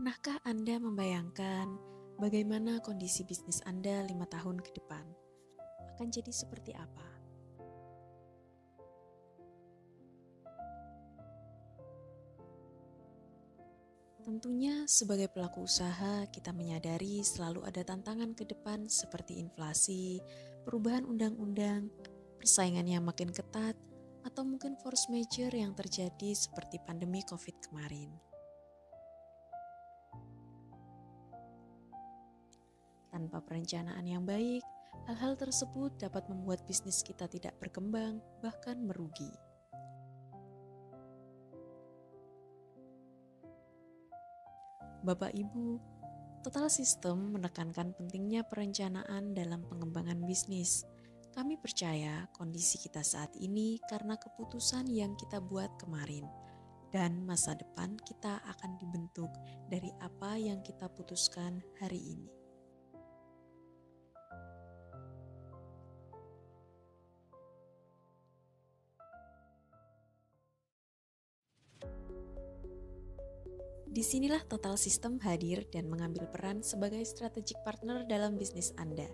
Pernahkah Anda membayangkan bagaimana kondisi bisnis Anda 5 tahun ke depan? Akan jadi seperti apa? Tentunya sebagai pelaku usaha kita menyadari selalu ada tantangan ke depan seperti inflasi, perubahan undang-undang, persaingan yang makin ketat, atau mungkin force majeure yang terjadi seperti pandemi COVID kemarin. Tanpa perencanaan yang baik, hal-hal tersebut dapat membuat bisnis kita tidak berkembang, bahkan merugi. Bapak Ibu, Total System menekankan pentingnya perencanaan dalam pengembangan bisnis. Kami percaya kondisi kita saat ini karena keputusan yang kita buat kemarin, dan masa depan kita akan dibentuk dari apa yang kita putuskan hari ini. Disinilah Total System hadir dan mengambil peran sebagai strategic partner dalam bisnis Anda.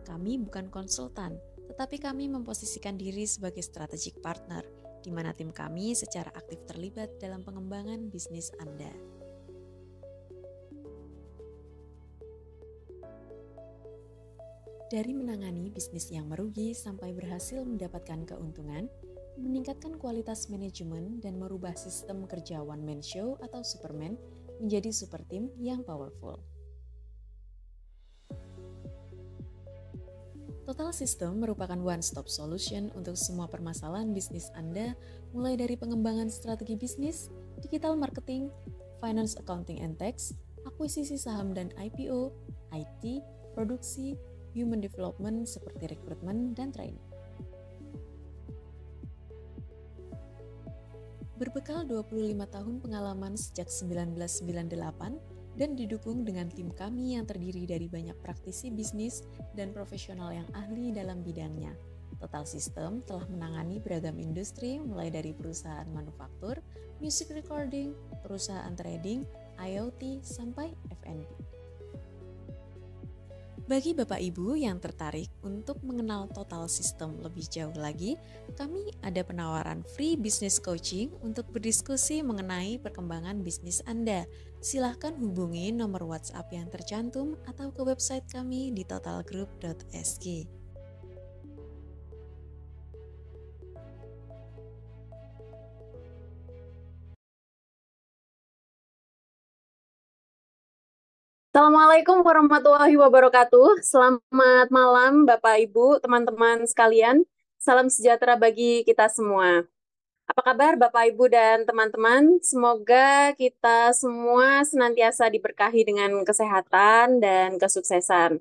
Kami bukan konsultan, tetapi kami memposisikan diri sebagai strategic partner, di mana tim kami secara aktif terlibat dalam pengembangan bisnis Anda. Dari menangani bisnis yang merugi sampai berhasil mendapatkan keuntungan, meningkatkan kualitas manajemen dan merubah sistem kerja one man show atau Superman menjadi super team yang powerful. Total System merupakan one-stop solution untuk semua permasalahan bisnis Anda, mulai dari pengembangan strategi bisnis, digital marketing, finance, accounting and tax, akuisisi saham dan IPO, IT, produksi, human development seperti rekrutmen dan training. Berbekal 25 tahun pengalaman sejak 1998 dan didukung dengan tim kami yang terdiri dari banyak praktisi bisnis dan profesional yang ahli dalam bidangnya, Total System telah menangani beragam industri mulai dari perusahaan manufaktur, music recording, perusahaan trading, IoT, sampai F&B. Bagi Bapak Ibu yang tertarik untuk mengenal Total System lebih jauh lagi, kami ada penawaran free business coaching untuk berdiskusi mengenai perkembangan bisnis Anda. Silahkan hubungi nomor WhatsApp yang tercantum atau ke website kami di totalgroup.sg. Assalamualaikum warahmatullahi wabarakatuh. Selamat malam Bapak Ibu, teman-teman sekalian. Salam sejahtera bagi kita semua. Apa kabar Bapak Ibu dan teman-teman? Semoga kita semua senantiasa diberkahi dengan kesehatan dan kesuksesan.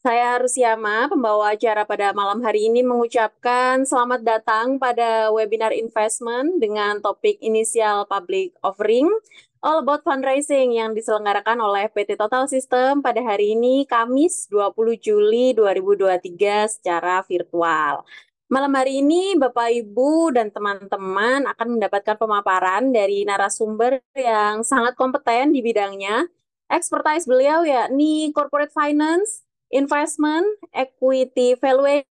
Saya Rusiama, pembawa acara pada malam hari ini mengucapkan selamat datang pada webinar investment dengan topik initial public offering All About Fundraising yang diselenggarakan oleh PT Total System pada hari ini Kamis 20 Juli 2023 secara virtual. Malam hari ini Bapak Ibu dan teman-teman akan mendapatkan pemaparan dari narasumber yang sangat kompeten di bidangnya. Expertise beliau yakni corporate finance, investment, equity valuation,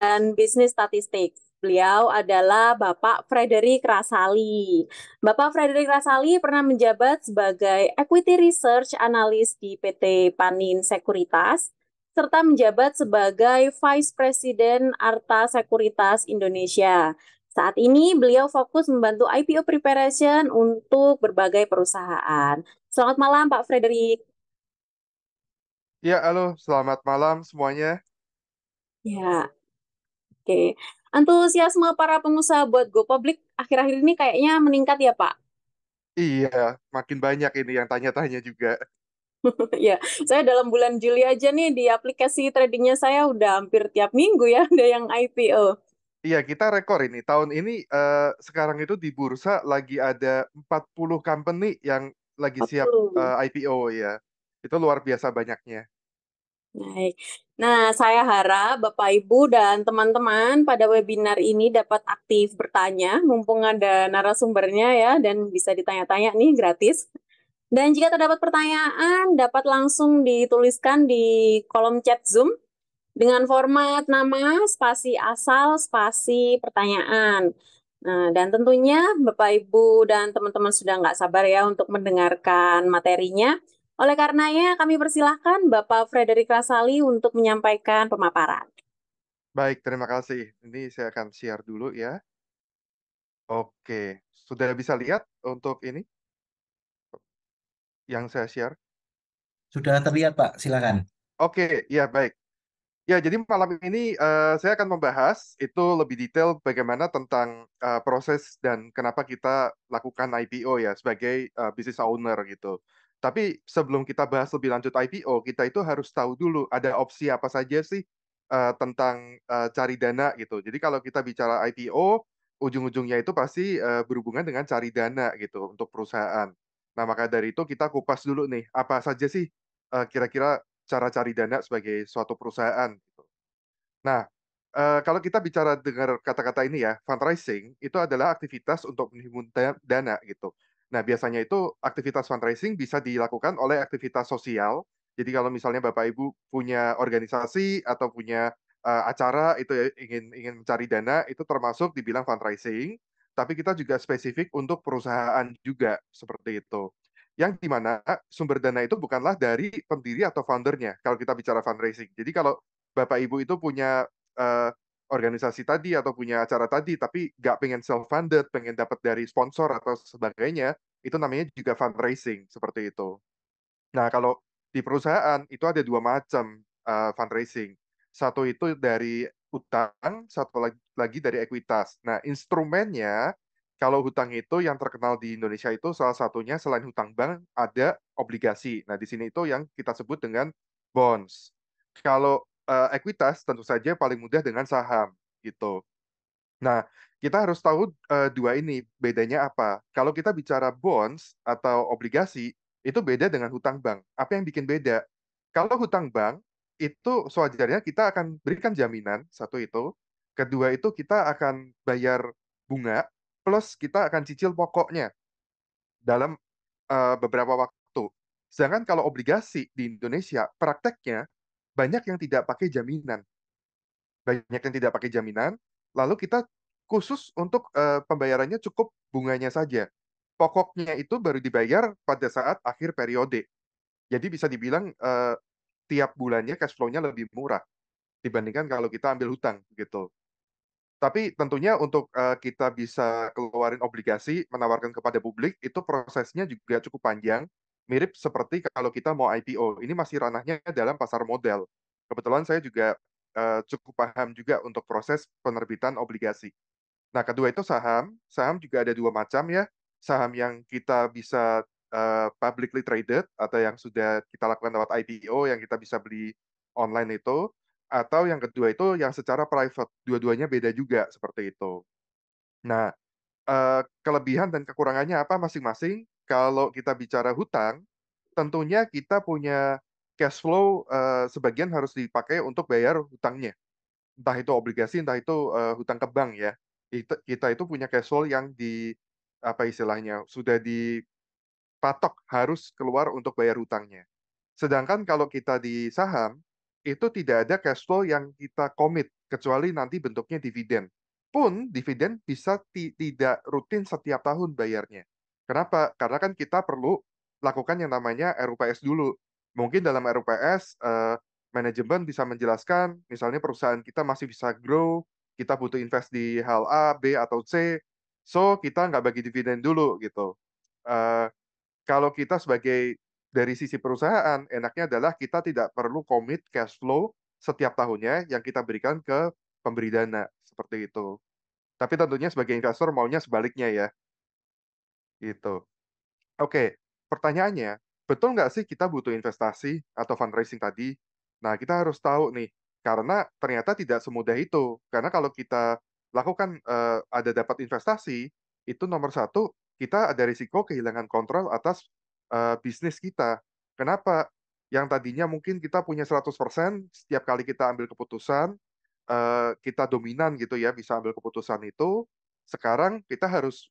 dan bisnis statistik. Beliau adalah Bapak Frederick Rasali. Bapak Frederick Rasali pernah menjabat sebagai Equity Research Analyst di PT Panin Sekuritas, serta menjabat sebagai Vice President Arta Sekuritas Indonesia. Saat ini beliau fokus membantu IPO preparation untuk berbagai perusahaan. Selamat malam Pak Frederick. Ya, halo, selamat malam semuanya. Ya, oke. Antusiasme para pengusaha buat go public akhir-akhir ini kayaknya meningkat ya, Pak? Iya, makin banyak ini yang tanya-tanya juga. Ya, saya dalam bulan Juli aja nih di aplikasi tradingnya saya udah hampir tiap minggu ya ada yang IPO. Iya, kita rekor ini. Tahun ini sekarang itu di bursa lagi ada 40 company yang lagi siap 40. IPO ya. Itu luar biasa banyaknya. Baik. Nah, saya harap Bapak Ibu dan teman-teman pada webinar ini dapat aktif bertanya, mumpung ada narasumbernya ya, dan bisa ditanya-tanya nih gratis. Dan jika terdapat pertanyaan, dapat langsung dituliskan di kolom chat Zoom dengan format nama, spasi asal, spasi pertanyaan. Nah, dan tentunya Bapak Ibu dan teman-teman sudah nggak sabar ya untuk mendengarkan materinya. Oleh karenanya, kami persilahkan Bapak Frederick Rasali untuk menyampaikan pemaparan. Baik, terima kasih. Ini saya akan share dulu ya. Oke, sudah bisa lihat untuk ini yang saya share? Sudah terlihat, Pak. Silakan. Oke, ya baik. Ya, jadi malam ini saya akan membahas itu lebih detail bagaimana tentang proses dan kenapa kita lakukan IPO ya sebagai business owner gitu. Tapi sebelum kita bahas lebih lanjut IPO, kita itu harus tahu dulu ada opsi apa saja sih tentang cari dana gitu. Jadi kalau kita bicara IPO, ujung-ujungnya itu pasti berhubungan dengan cari dana gitu untuk perusahaan. Nah, maka dari itu kita kupas dulu nih, apa saja sih kira-kira cara cari dana sebagai suatu perusahaan gitu. Nah, kalau kita bicara dengar kata-kata ini ya, fundraising itu adalah aktivitas untuk menghimpun dana gitu. Nah, biasanya itu aktivitas fundraising bisa dilakukan oleh aktivitas sosial. Jadi kalau misalnya Bapak Ibu punya organisasi atau punya acara itu ya, ingin ingin mencari dana, itu termasuk dibilang fundraising. Tapi kita juga spesifik untuk perusahaan juga seperti itu. Yang dimana sumber dana itu bukanlah dari pendiri atau foundernya kalau kita bicara fundraising. Jadi kalau Bapak Ibu itu punya eh, organisasi tadi atau punya acara tadi, tapi nggak pengen self-funded, pengen dapat dari sponsor atau sebagainya, itu namanya juga fundraising, seperti itu. Nah, kalau di perusahaan itu ada dua macam fundraising. Satu itu dari utang, satu lagi dari ekuitas. Nah, instrumennya, kalau hutang itu yang terkenal di Indonesia itu salah satunya selain hutang bank ada obligasi. Nah, di sini itu yang kita sebut dengan bonds. Kalau ekuitas tentu saja paling mudah dengan saham gitu. Nah, kita harus tahu dua ini bedanya apa. Kalau kita bicara bonds atau obligasi, itu beda dengan hutang bank. Apa yang bikin beda? Kalau hutang bank, itu sewajarnya kita akan berikan jaminan, satu itu. Kedua itu kita akan bayar bunga, plus kita akan cicil pokoknya dalam beberapa waktu. Sedangkan kalau obligasi di Indonesia, prakteknya banyak yang tidak pakai jaminan. Banyak yang tidak pakai jaminan, lalu kita khusus untuk pembayarannya cukup bunganya saja. Pokoknya itu baru dibayar pada saat akhir periode. Jadi bisa dibilang tiap bulannya cash flow-nya lebih murah dibandingkan kalau kita ambil hutang gitu. Tapi tentunya untuk kita bisa keluarin obligasi, menawarkan kepada publik, itu prosesnya juga cukup panjang, mirip seperti kalau kita mau IPO. Ini masih ranahnya dalam pasar modal. Kebetulan saya juga cukup paham juga untuk proses penerbitan obligasi. Nah, kedua itu saham. Saham juga ada dua macam ya. Saham yang kita bisa publicly traded atau yang sudah kita lakukan lewat IPO yang kita bisa beli online itu, atau yang kedua itu yang secara private. Dua-duanya beda juga seperti itu. Nah, kelebihan dan kekurangannya apa masing-masing? Kalau kita bicara hutang, tentunya kita punya cash flow sebagian harus dipakai untuk bayar hutangnya, entah itu obligasi, entah itu hutang ke bank ya. Kita itu punya cash flow yang di apa istilahnya sudah dipatok harus keluar untuk bayar hutangnya. Sedangkan kalau kita di saham itu tidak ada cash flow yang kita komit kecuali nanti bentuknya dividen. Pun dividen bisa tidak rutin setiap tahun bayarnya. Kenapa? Karena kan kita perlu lakukan yang namanya RUPS dulu. Mungkin dalam RUPS manajemen bisa menjelaskan, misalnya perusahaan kita masih bisa grow, kita butuh invest di hal A, B, atau C, so kita nggak bagi dividen dulu gitu. Eh, Kalau kita sebagai dari sisi perusahaan, enaknya adalah kita tidak perlu komit cash flow setiap tahunnya yang kita berikan ke pemberi dana, seperti itu. Tapi tentunya sebagai investor maunya sebaliknya ya, gitu. Oke, pertanyaannya, betul nggak sih kita butuh investasi atau fundraising tadi? Nah, kita harus tahu nih, karena ternyata tidak semudah itu. Karena kalau kita lakukan ada dapat investasi, itu nomor satu, kita ada risiko kehilangan kontrol atas bisnis kita. Kenapa? Yang tadinya mungkin kita punya 100%, setiap kali kita ambil keputusan, kita dominan gitu ya, bisa ambil keputusan itu, sekarang kita harus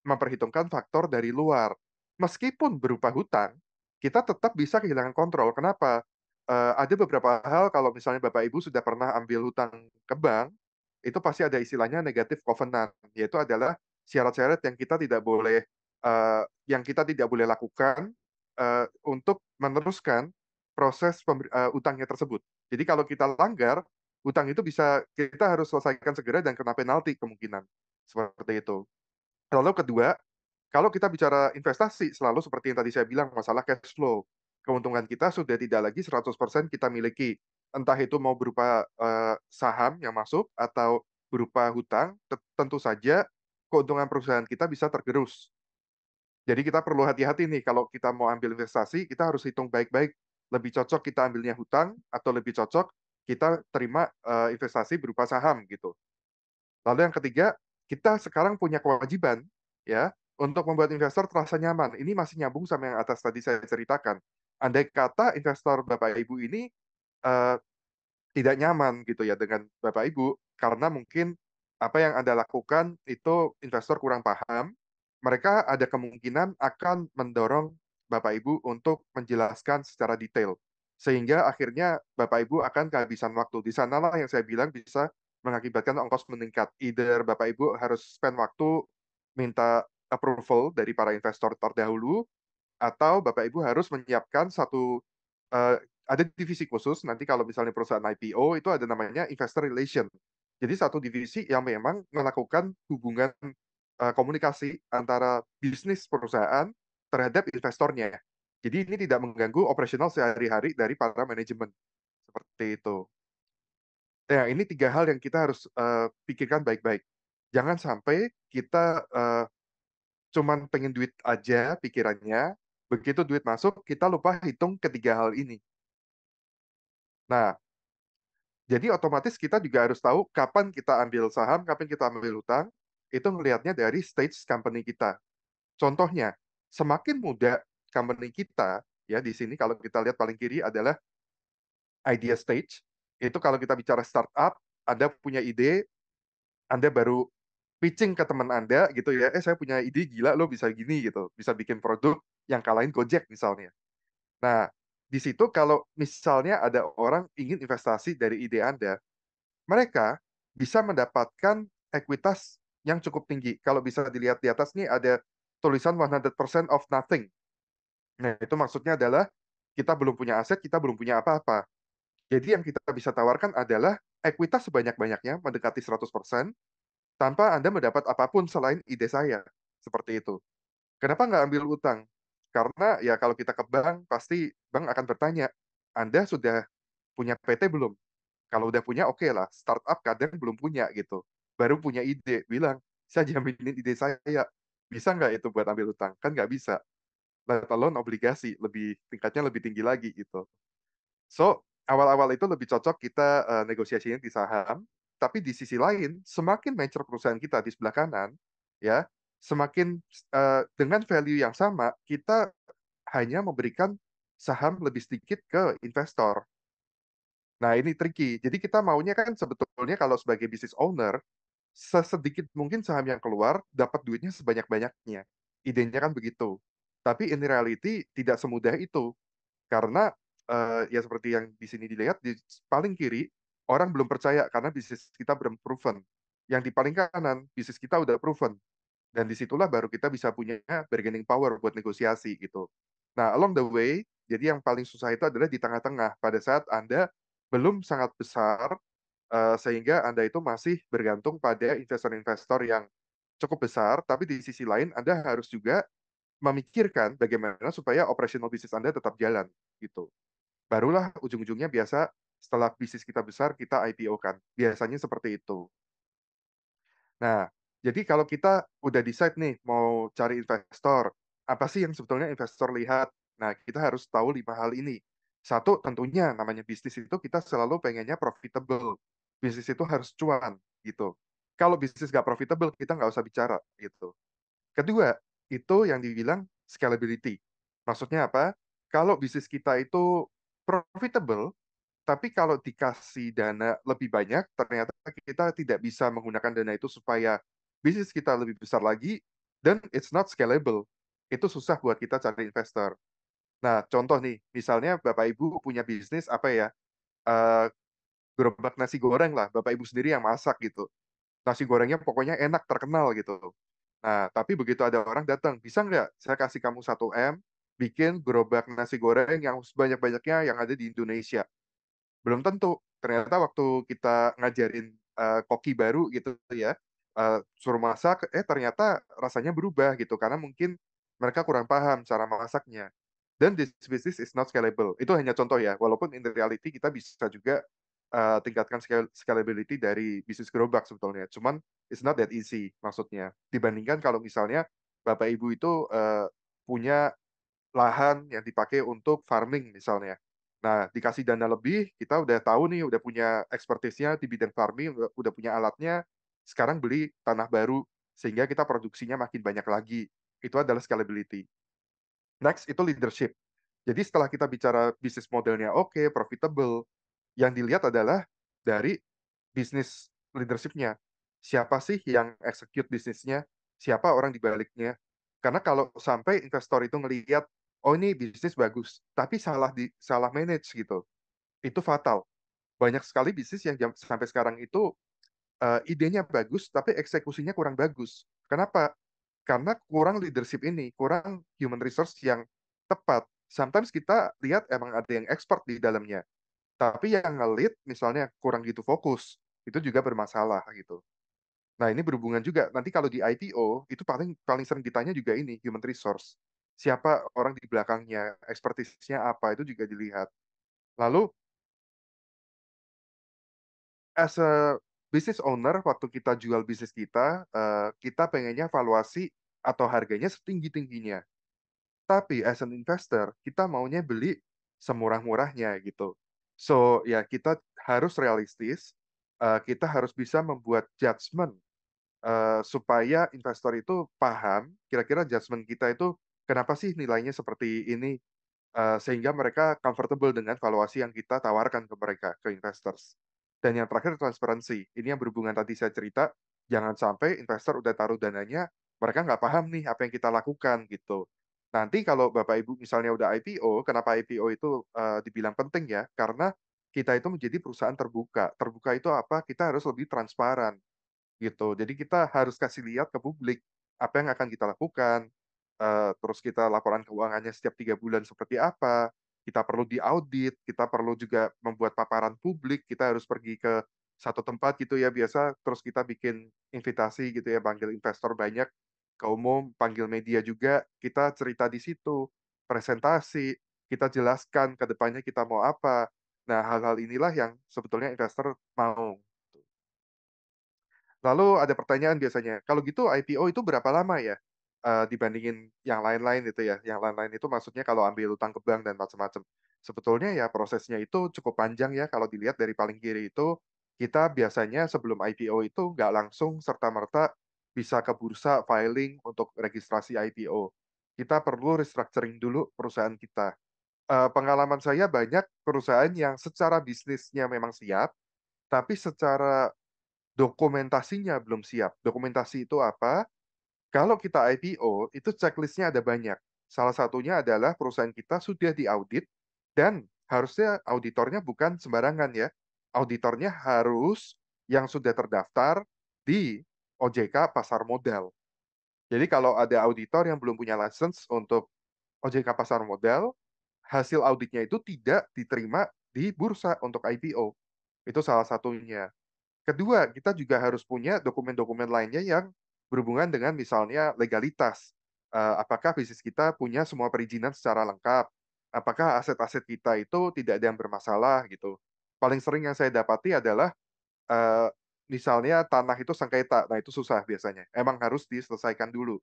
memperhitungkan faktor dari luar. Meskipun berupa hutang, kita tetap bisa kehilangan kontrol. Kenapa? Ada beberapa hal kalau misalnya Bapak Ibu sudah pernah ambil hutang ke bank, itu pasti ada istilahnya negatif covenant, yaitu adalah syarat-syarat yang kita tidak boleh lakukan untuk meneruskan proses utangnya tersebut. Jadi kalau kita langgar, utang itu kita harus selesaikan segera dan kena penalti kemungkinan. Seperti itu. Lalu kedua, kalau kita bicara investasi, selalu seperti yang tadi saya bilang, masalah cash flow. Keuntungan kita sudah tidak lagi 100% kita miliki. Entah itu mau berupa saham yang masuk atau berupa hutang, tentu saja keuntungan perusahaan kita bisa tergerus. Jadi kita perlu hati-hati nih, kalau kita mau ambil investasi, kita harus hitung baik-baik. Lebih cocok kita ambilnya hutang, atau lebih cocok kita terima investasi berupa saham gitu. Lalu yang ketiga, kita sekarang punya kewajiban ya untuk membuat investor terasa nyaman. Ini masih nyambung sama yang atas tadi saya ceritakan. Andai kata investor Bapak Ibu ini eh, tidak nyaman gitu ya dengan Bapak Ibu karena mungkin apa yang Anda lakukan itu investor kurang paham, mereka ada kemungkinan akan mendorong Bapak Ibu untuk menjelaskan secara detail. Sehingga akhirnya Bapak Ibu akan kehabisan waktu. Di sanalah yang saya bilang bisa mengakibatkan ongkos meningkat. Either Bapak Ibu harus spend waktu minta approval dari para investor terdahulu, atau Bapak Ibu harus menyiapkan ada divisi khusus, nanti kalau misalnya perusahaan IPO, itu ada namanya investor relation. Jadi satu divisi yang memang melakukan hubungan komunikasi antara bisnis perusahaan terhadap investornya. Jadi ini tidak mengganggu operasional sehari-hari dari para manajemen. Seperti itu. Nah, ini 3 hal yang kita harus pikirkan baik-baik. Jangan sampai kita cuman pengen duit aja pikirannya, begitu duit masuk, kita lupa hitung ketiga hal ini. Nah, jadi otomatis kita juga harus tahu kapan kita ambil saham, kapan kita ambil hutang, itu ngelihatnya dari stage company kita. Contohnya, semakin muda company kita, ya di sini kalau kita lihat paling kiri adalah idea stage. Itu kalau kita bicara startup, Anda punya ide, Anda baru pitching ke teman Anda gitu ya, saya punya ide gila lo bisa gini gitu, bisa bikin produk yang kalahin Gojek misalnya. Nah, di situ kalau misalnya ada orang ingin investasi dari ide Anda, mereka bisa mendapatkan ekuitas yang cukup tinggi. Kalau bisa dilihat di atas nih ada tulisan 100% of nothing. Nah, itu maksudnya adalah kita belum punya aset, kita belum punya apa-apa. Jadi yang kita bisa tawarkan adalah ekuitas sebanyak-banyaknya, mendekati 100%, tanpa Anda mendapat apapun selain ide saya. Seperti itu. Kenapa nggak ambil utang? Karena ya kalau kita ke bank, pasti bank akan bertanya, Anda sudah punya PT belum? Kalau udah punya, oke lah. Startup kadang belum punya gitu. Baru punya ide, bilang, saya jaminin ide saya. Bisa nggak itu buat ambil utang? Kan nggak bisa. Let alone obligasi, tingkatnya lebih tinggi lagi gitu. So, awal-awal itu lebih cocok kita negosiasinya di saham, tapi di sisi lain, semakin mature perusahaan kita di sebelah kanan, ya, semakin dengan value yang sama, kita hanya memberikan saham lebih sedikit ke investor. Nah, ini tricky. Jadi kita maunya kan sebetulnya kalau sebagai business owner, sesedikit mungkin saham yang keluar, dapat duitnya sebanyak-banyaknya. Idenya kan begitu. Tapi in reality tidak semudah itu. Karena ya seperti yang di sini dilihat, di paling kiri, orang belum percaya karena bisnis kita belum proven. Yang di paling kanan, bisnis kita udah proven. Dan disitulah baru kita bisa punya bargaining power buat negosiasi gitu. Nah, along the way, jadi yang paling susah itu adalah di tengah-tengah. Pada saat Anda belum sangat besar, sehingga Anda itu masih bergantung pada investor-investor yang cukup besar, tapi di sisi lain Anda harus juga memikirkan bagaimana supaya operational bisnis Anda tetap jalan gitu. Barulah ujung-ujungnya biasa setelah bisnis kita besar, kita IPO-kan. Biasanya seperti itu. Nah, jadi kalau kita udah decide nih mau cari investor, apa sih yang sebetulnya investor lihat? Nah, kita harus tahu 5 hal ini. Satu, tentunya namanya bisnis itu kita selalu pengennya profitable. Bisnis itu harus cuan, gitu. Kalau bisnis nggak profitable, kita nggak usah bicara, gitu. Kedua, itu yang dibilang scalability. Maksudnya apa? kalau bisnis kita itu profitable, tapi kalau dikasih dana lebih banyak, ternyata kita tidak bisa menggunakan dana itu supaya bisnis kita lebih besar lagi, dan it's not scalable. Itu susah buat kita cari investor. Nah, contoh nih, misalnya Bapak Ibu punya bisnis apa ya, eh, gerobak nasi goreng lah, Bapak Ibu sendiri yang masak gitu. Nasi gorengnya pokoknya enak, terkenal gitu. Nah, tapi begitu ada orang datang, bisa nggak saya kasih kamu 1 M, bikin gerobak nasi goreng yang sebanyak-banyaknya yang ada di Indonesia. Belum tentu. Ternyata waktu kita ngajarin koki baru gitu ya, suruh masak, ternyata rasanya berubah gitu, karena mungkin mereka kurang paham cara masaknya. Dan this business is not scalable. Itu hanya contoh ya, walaupun in the reality kita bisa juga tingkatkan scalability dari bisnis gerobak sebetulnya. Cuman it's not that easy maksudnya. Dibandingkan kalau misalnya Bapak Ibu itu punya lahan yang dipakai untuk farming misalnya. Nah, dikasih dana lebih, kita udah tahu nih, udah punya expertise-nya di bidang farming, udah punya alatnya, sekarang beli tanah baru, sehingga kita produksinya makin banyak lagi. Itu adalah scalability. Next, itu leadership. Jadi setelah kita bicara bisnis modelnya oke, profitable, yang dilihat adalah dari bisnis leadership-nya. Siapa sih yang execute bisnisnya? Siapa orang di baliknya? Karena kalau sampai investor itu ngelihat, oh ini bisnis bagus, tapi salah manage gitu, itu fatal. Banyak sekali bisnis yang sampai sekarang itu idenya bagus, tapi eksekusinya kurang bagus. Kenapa? Karena kurang leadership ini, kurang human resource yang tepat. Sometimes kita lihat emang ada yang expert di dalamnya, tapi yang nge-lead misalnya kurang gitu fokus, itu juga bermasalah gitu. Nah, ini berhubungan juga nanti kalau di IPO itu paling paling sering ditanya juga ini human resource. Siapa orang di belakangnya, expertise-nya apa itu juga dilihat. Lalu as a business owner waktu kita jual bisnis kita, kita pengennya valuasi atau harganya setinggi-tingginya. Tapi as an investor, kita maunya beli semurah-murahnya gitu. So, ya kita harus realistis, kita harus bisa membuat judgement supaya investor itu paham kira-kira judgement kita itu kenapa sih nilainya seperti ini, sehingga mereka comfortable dengan valuasi yang kita tawarkan ke mereka, ke investors. Dan yang terakhir transparansi. Ini yang berhubungan tadi saya cerita, jangan sampai investor udah taruh dananya, mereka nggak paham nih apa yang kita lakukan gitu. Nanti kalau Bapak Ibu misalnya udah IPO, kenapa IPO itu dibilang penting ya? Karena kita itu menjadi perusahaan terbuka. Terbuka itu apa? Kita harus lebih transparan gitu. Jadi kita harus kasih lihat ke publik apa yang akan kita lakukan, terus kita laporan keuangannya setiap 3 bulan seperti apa, kita perlu diaudit, kita perlu juga membuat paparan publik, kita harus pergi ke satu tempat gitu ya biasa, terus kita bikin invitasi gitu ya, panggil investor banyak ke umum, panggil media juga, kita cerita di situ, presentasi, kita jelaskan ke depannya kita mau apa. Nah, hal-hal inilah yang sebetulnya investor mau. Lalu ada pertanyaan biasanya, kalau gitu IPO itu berapa lama ya? Dibandingin yang lain-lain itu ya. Yang lain-lain itu maksudnya kalau ambil utang ke bank dan macam-macam. Sebetulnya ya prosesnya itu cukup panjang ya kalau dilihat dari paling kiri itu kita biasanya sebelum IPO itu nggak langsung serta-merta bisa ke bursa filing untuk registrasi IPO. Kita perlu restructuring dulu perusahaan kita. Pengalaman saya banyak perusahaan yang secara bisnisnya memang siap, tapi secara dokumentasinya belum siap. Dokumentasi itu apa? Kalau kita IPO, itu checklistnya ada banyak. Salah satunya adalah perusahaan kita sudah diaudit dan harusnya auditornya bukan sembarangan ya. Auditornya harus yang sudah terdaftar di OJK Pasar Modal. Jadi kalau ada auditor yang belum punya license untuk OJK Pasar Modal, hasil auditnya itu tidak diterima di bursa untuk IPO. Itu salah satunya. Kedua, kita juga harus punya dokumen-dokumen lainnya yang berhubungan dengan misalnya legalitas. Apakah bisnis kita punya semua perizinan secara lengkap? Apakah aset-aset kita itu tidak ada yang bermasalah gitu? Paling sering yang saya dapati adalah eh, misalnya tanah itu sengketa, nah itu susah biasanya. Emang harus diselesaikan dulu.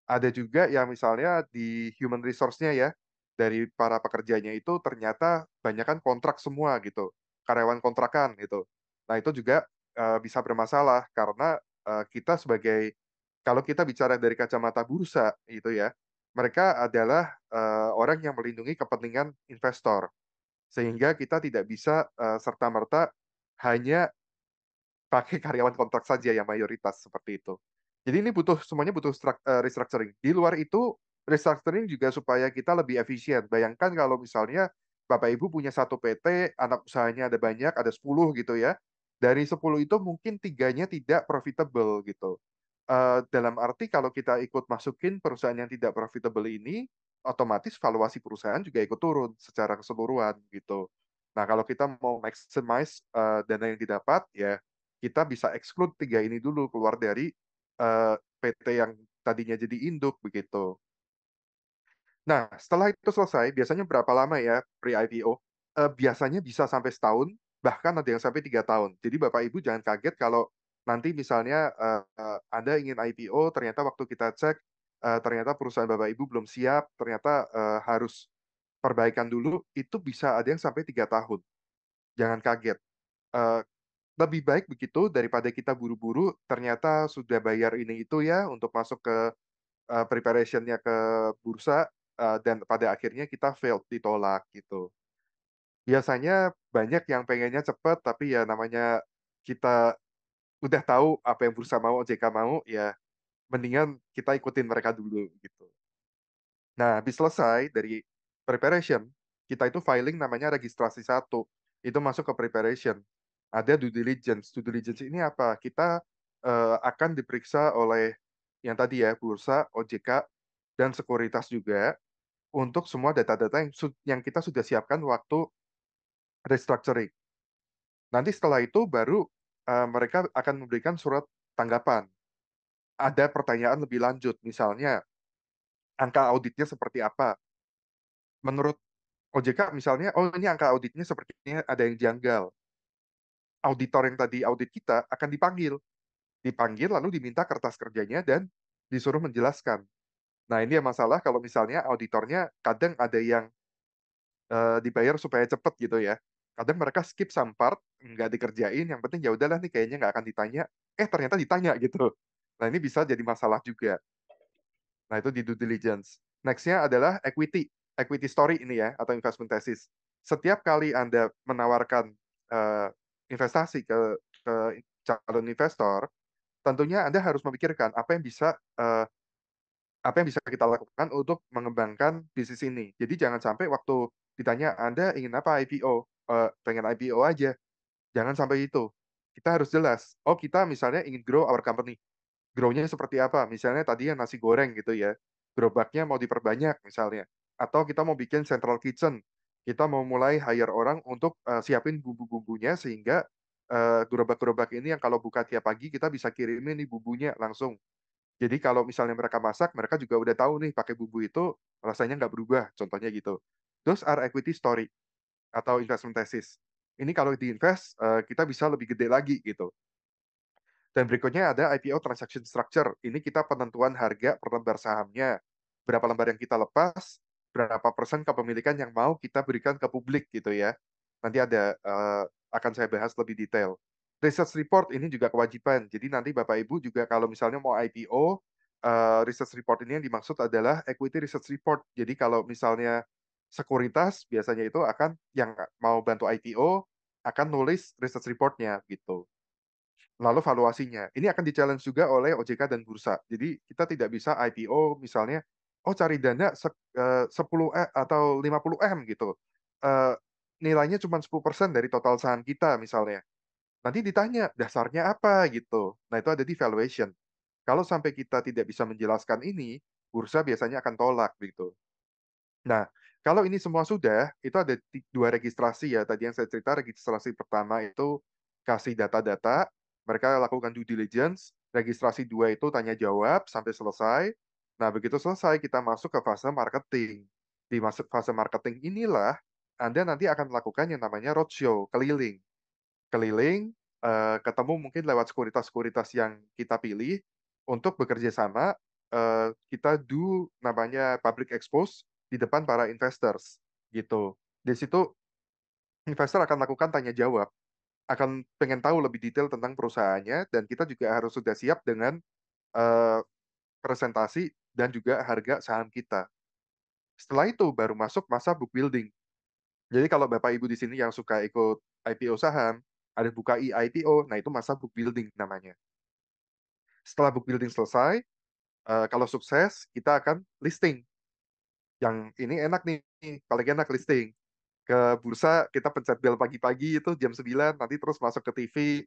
Ada juga yang misalnya di human resource-nya ya, dari para pekerjanya itu ternyata banyak kan kontrak semua gitu, karyawan kontrakan gitu. Nah itu juga bisa bermasalah karena kita sebagai, kalau kita bicara dari kacamata bursa gitu ya, mereka adalah orang yang melindungi kepentingan investor. Sehingga kita tidak bisa serta-merta hanya pakai karyawan kontrak saja yang mayoritas seperti itu. Jadi ini semuanya butuh restructuring. Di luar itu restructuring juga supaya kita lebih efisien. Bayangkan kalau misalnya Bapak Ibu punya satu PT, anak usahanya ada banyak, ada 10 gitu ya. Dari 10 itu mungkin 3-nya tidak profitable gitu. Dalam arti kalau kita ikut masukin perusahaan yang tidak profitable ini, otomatis valuasi perusahaan juga ikut turun secara keseluruhan gitu. Nah, kalau kita mau maximize dana yang didapat, ya kita bisa exclude 3 ini dulu keluar dari PT yang tadinya jadi induk begitu. Nah, setelah itu selesai, biasanya berapa lama ya pre-IPO? Biasanya bisa sampai setahun, bahkan ada yang sampai 3 tahun. Jadi Bapak Ibu jangan kaget kalau nanti misalnya Anda ingin IPO, ternyata waktu kita cek, ternyata perusahaan Bapak Ibu belum siap, ternyata harus perbaikan dulu, itu bisa ada yang sampai 3 tahun. Jangan kaget. Eh, Lebih baik begitu daripada kita buru-buru, ternyata sudah bayar ini itu ya untuk masuk ke preparation-nya ke bursa, dan pada akhirnya kita failed, ditolak gitu. Biasanya banyak yang pengennya cepat, tapi ya namanya kita udah tahu apa yang bursa mau, OJK mau, ya mendingan kita ikutin mereka dulu gitu. Nah, habis selesai dari preparation, kita itu filing namanya registrasi satu. Itu masuk ke preparation. Ada due diligence. Due diligence ini apa? Kita akan diperiksa oleh yang tadi ya, bursa, OJK, dan sekuritas juga untuk semua data-data yang kita sudah siapkan waktu restructuring. Nanti setelah itu baru mereka akan memberikan surat tanggapan. Ada pertanyaan lebih lanjut, misalnya angka auditnya seperti apa. Menurut OJK misalnya, oh ini angka auditnya sepertinya ada yang janggal. Auditor yang tadi audit kita akan dipanggil lalu diminta kertas kerjanya dan disuruh menjelaskan. Nah ini yang masalah kalau misalnya auditornya kadang ada yang dibayar supaya cepet gitu ya. Kadang mereka skip some part, nggak dikerjain, yang penting ya udahlah nih kayaknya nggak akan ditanya, ternyata ditanya gitu. Nah ini bisa jadi masalah juga. Nah itu di due diligence. Next-nya adalah equity story ini ya, atau investment thesis. Setiap kali Anda menawarkan eh, investasi ke calon investor, tentunya Anda harus memikirkan apa yang bisa kita lakukan untuk mengembangkan bisnis ini. Jadi jangan sampai waktu ditanya Anda ingin apa IPO, pengen IPO aja, jangan sampai itu. Kita harus jelas. Oh kita misalnya ingin grow our company, grow-nya seperti apa? Misalnya tadi yang nasi goreng gitu ya, gerobaknya mau diperbanyak misalnya, atau kita mau bikin central kitchen, kita mau mulai hire orang untuk siapin bumbu-bumbunya sehingga gerobak-gerobak ini yang kalau buka tiap pagi kita bisa kirimin nih bumbunya langsung. Jadi kalau misalnya mereka masak, mereka juga udah tahu nih pakai bumbu itu rasanya nggak berubah, contohnya gitu. Those are equity story atau investment thesis. Ini kalau diinvest, kita bisa lebih gede lagi gitu. Dan berikutnya ada IPO transaction structure. Ini kita penentuan harga per lembar sahamnya. Berapa lembar yang kita lepas, berapa persen kepemilikan yang mau kita berikan ke publik gitu ya. Nanti akan saya bahas lebih detail. Research report ini juga kewajiban. Jadi nanti Bapak Ibu juga kalau misalnya mau IPO, research report ini yang dimaksud adalah equity research report. Jadi kalau misalnya sekuritas biasanya itu akan yang mau bantu IPO akan nulis research reportnya gitu. Lalu valuasinya. Ini akan di-challenge juga oleh OJK dan bursa. Jadi kita tidak bisa IPO misalnya, oh cari dana 10 atau 50 M gitu. Eh, Nilainya cuma 10% dari total saham kita misalnya. Nanti ditanya, dasarnya apa gitu. Nah itu ada di valuation. Kalau sampai kita tidak bisa menjelaskan ini, bursa biasanya akan tolak gitu. Nah, kalau ini semua sudah, itu ada 2 registrasi ya. Tadi yang saya cerita, registrasi pertama itu kasih data-data, mereka lakukan due diligence. Registrasi 2 itu tanya jawab sampai selesai. Nah, begitu selesai, kita masuk ke fase marketing. Di masuk fase marketing inilah, Anda nanti akan melakukan yang namanya roadshow, keliling. Keliling, ketemu mungkin lewat sekuritas-sekuritas yang kita pilih, untuk bekerja sama, kita do namanya public expose di depan para investors gitu. Di situ investor akan lakukan tanya jawab, akan pengen tahu lebih detail tentang perusahaannya dan kita juga harus sudah siap dengan presentasi dan juga harga saham kita. Setelah itu baru masuk masa book building. Jadi kalau Bapak Ibu di sini yang suka ikut IPO saham, ada buka e-IPO, nah itu masa book building namanya. Setelah book building selesai, kalau sukses, kita akan listing. Yang ini enak nih, paling enak listing. Ke bursa, kita pencet bel pagi-pagi itu jam 9, nanti terus masuk ke TV.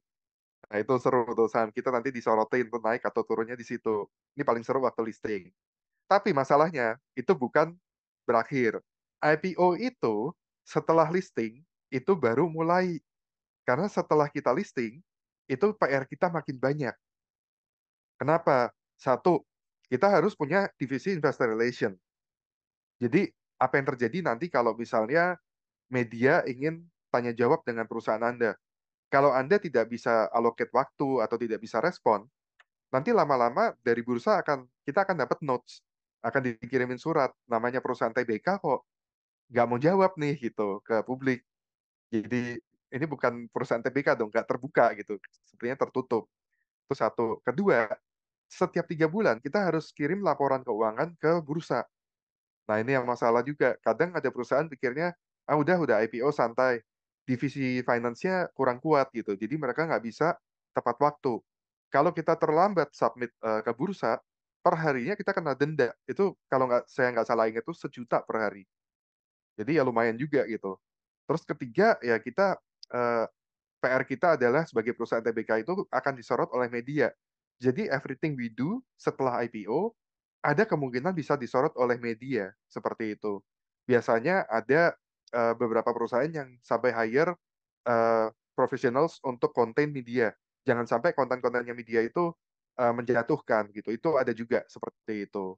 Nah itu seru tuh, saham kita nanti disorotin tuh naik atau turunnya di situ. Ini paling seru waktu listing. Tapi masalahnya, itu bukan berakhir. IPO itu, setelah listing, itu baru mulai. Karena setelah kita listing, itu PR kita makin banyak. Kenapa? Satu, kita harus punya divisi investor relation. Jadi, apa yang terjadi nanti kalau misalnya media ingin tanya jawab dengan perusahaan Anda? Kalau Anda tidak bisa allocate waktu atau tidak bisa respon, nanti lama-lama dari bursa kita akan dapat notes, akan dikirimin surat, namanya perusahaan TBK kok nggak mau jawab nih gitu ke publik. Jadi ini bukan perusahaan TBK dong, nggak terbuka gitu, sepertinya tertutup. Itu satu. Kedua, setiap 3 bulan kita harus kirim laporan keuangan ke bursa. Nah ini yang masalah juga. Kadang ada perusahaan pikirnya, udah IPO santai. Divisi finance-nya kurang kuat gitu. Jadi mereka nggak bisa tepat waktu. Kalau kita terlambat submit ke bursa, per harinya kita kena denda. Itu kalau saya nggak salah ingat itu 1 juta per hari. Jadi ya lumayan juga gitu. Terus ketiga ya kita PR kita adalah sebagai perusahaan TBK itu akan disorot oleh media. Jadi everything we do setelah IPO ada kemungkinan bisa disorot oleh media seperti itu. Biasanya ada beberapa perusahaan yang sampai hire professionals untuk konten media. Jangan sampai konten-kontennya media itu menjatuhkan gitu. Itu ada juga seperti itu.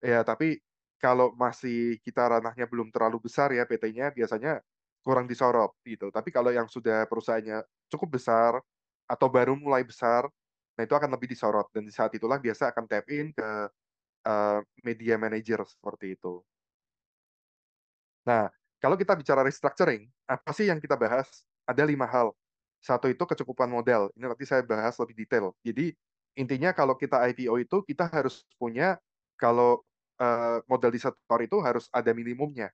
Ya, tapi kalau masih kita ranahnya belum terlalu besar ya PT-nya biasanya kurang disorot gitu. Tapi kalau yang sudah perusahaannya cukup besar atau baru mulai besar, nah itu akan lebih disorot dan di saat itulah biasa akan tap in ke media manager seperti itu. Nah, kalau kita bicara restructuring, apa sih yang kita bahas? Ada 5 hal. Satu itu kecukupan modal. Ini nanti saya bahas lebih detail. Jadi intinya kalau kita IPO itu kita harus punya kalau modal di setor itu harus ada minimumnya.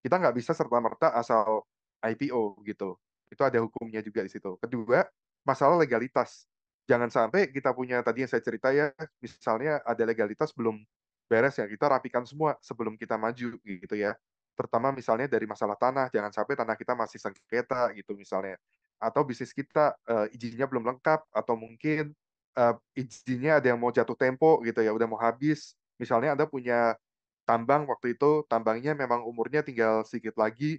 Kita nggak bisa serta-merta asal IPO gitu. Itu ada hukumnya juga di situ. Kedua, masalah legalitas. Jangan sampai kita punya tadi yang saya cerita ya, misalnya ada legalitas belum beres ya, kita rapikan semua sebelum kita maju gitu ya. Terutama misalnya dari masalah tanah, jangan sampai tanah kita masih sengketa gitu misalnya. Atau bisnis kita izinnya belum lengkap atau mungkin izinnya ada yang mau jatuh tempo gitu ya, udah mau habis. Misalnya Anda punya tambang waktu itu, tambangnya memang umurnya tinggal sedikit lagi,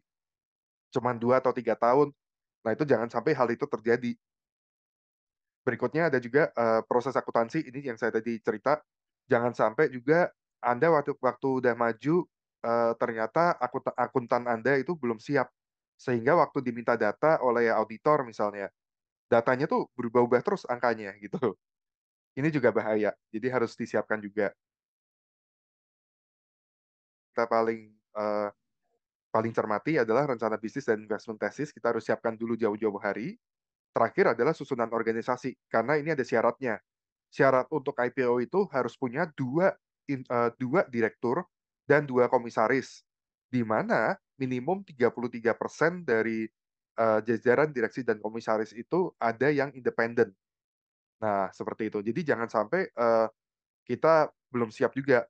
cuma 2 atau 3 tahun. Nah itu jangan sampai hal itu terjadi. Berikutnya ada juga proses akuntansi, ini yang saya tadi cerita, jangan sampai juga Anda waktu udah maju, ternyata akuntan Anda itu belum siap. Sehingga waktu diminta data oleh auditor misalnya, datanya tuh berubah-ubah terus angkanya gitu. Ini juga bahaya, jadi harus disiapkan juga. Kita paling cermati adalah rencana bisnis dan investment thesis, kita harus siapkan dulu jauh-jauh hari. Terakhir adalah susunan organisasi, karena ini ada syaratnya. Syarat untuk IPO itu harus punya dua direktur dan 2 komisaris, di mana minimum 33% dari jajaran direksi dan komisaris itu ada yang independen. Nah, seperti itu. Jadi jangan sampai kita belum siap juga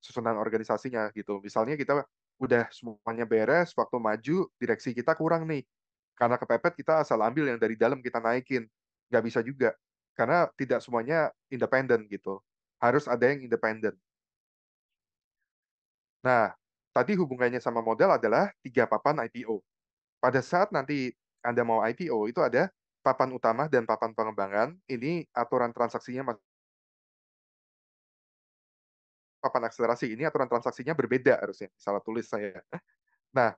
susunan organisasinya gitu. Misalnya kita udah semuanya beres, waktu maju direksi kita kurang nih. Karena kepepet kita asal ambil yang dari dalam kita naikin. Nggak bisa juga. Karena tidak semuanya independen gitu. Harus ada yang independen. Nah, tadi hubungannya sama modal adalah 3 papan IPO. Pada saat nanti Anda mau IPO itu ada papan utama dan papan pengembangan. Ini aturan transaksinya papan akselerasi ini aturan transaksinya berbeda harusnya, salah tulis saya. Nah,